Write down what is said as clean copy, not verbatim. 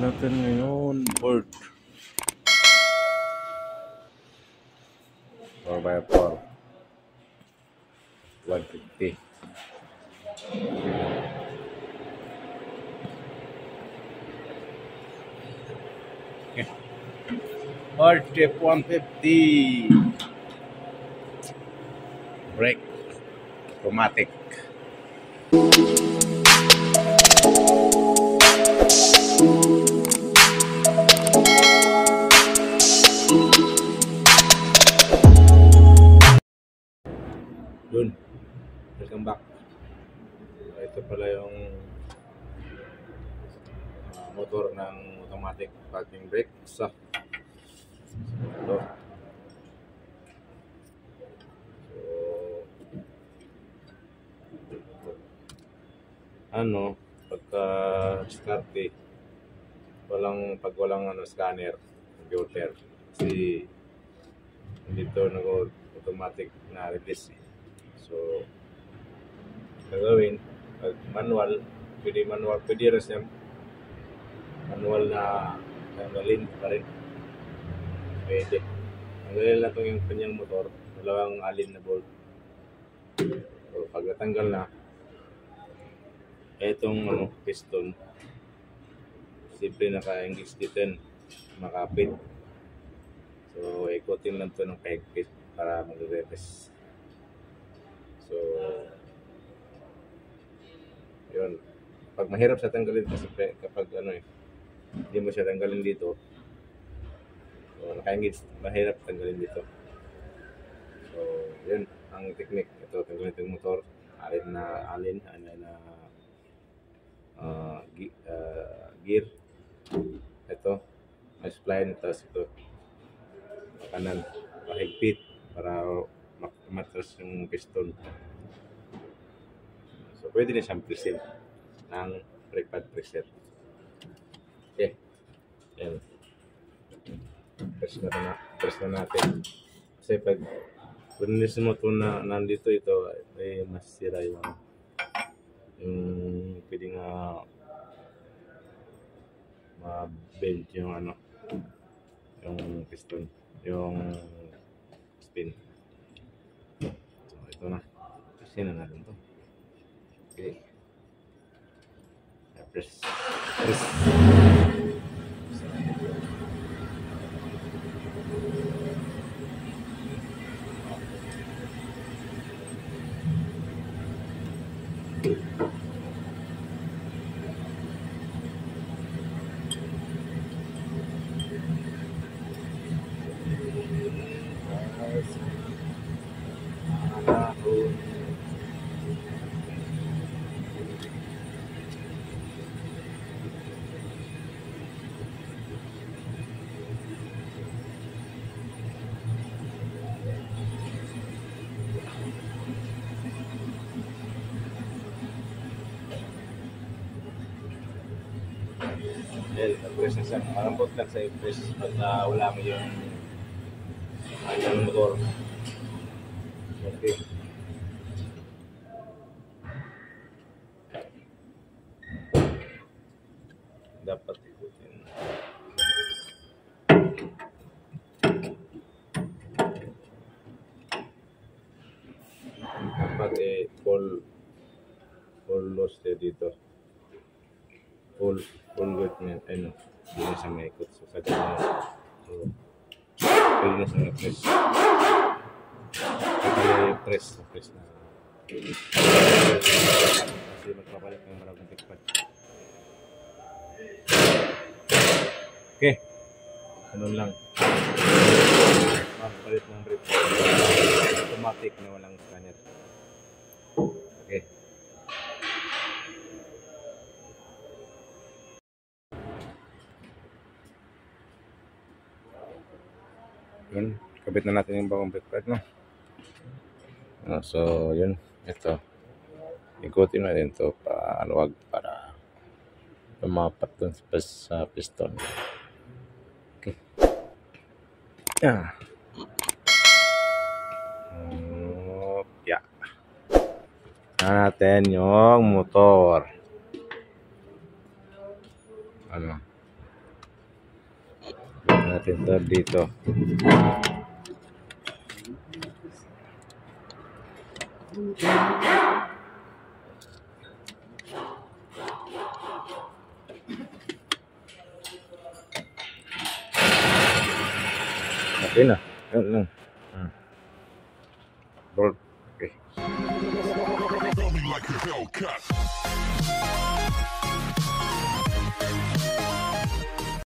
natin ngayon, board 4x4 150. Okay. Board tip 150 brake automatic. Yun, welcome back. Ito pala yung motor ng automatic parking brake. So, ito. Ano, pagka start pag walang scanner, computer, kasi dito nag-automatic na release. So, gagawin, pag manual, pwede rin siya manual na tanggalin pa rin. Pwede. Tanggalin lang itong yung kanyang motor, dalawang alin na bolt. So, pag natanggal na, itong piston, simple naka-engage dito yun, makapit. So, ikutin lang ito ng kahigpit para mag-reverse. So, yun. Pag mahirap sa tanggalin kasi kapag hindi mo siya tanggalin dito, so, naka-engage, mahirap tanggalin dito. So, yun ang technique. Ito, tanggalin itong motor, alin na gear. Ito, may spline, tapos ito kanan, pahigpit para matras yung piston. So, pwede na siyang preset ng brake pad preset. Okay. Yan. Press na natin. Kasi pag punilis mo ito na nandito, ito ay masira yung pwede nga ma-bend yung yung piston, yung spin. So, ito na. Kasi na natin ito. Okay. Press. Press na siya. Malambot lang sa press pag wala mo yung motor. Okay. Dapat ikutin. Dapat full loss dito. Full good na hindi na siya maikot. So, sa ganyan. So, pwede na siya na-press. Press na. Kasi magpapalit ng maraming tikpad. Okay. Ganun lang. Magpapalit ng brake. Automatic na walang scanner. Okay. Yun, kabit na natin yung bagong brake pad, no? So, yun, ito. Ikutin natin ito paluwag para lumapat dun sa piston. Okay. Yeah. Yeah. Natin yung motor. natin to dito. Okay na. Yan lang. Bolt. Okay. Feel me like a Hellcat.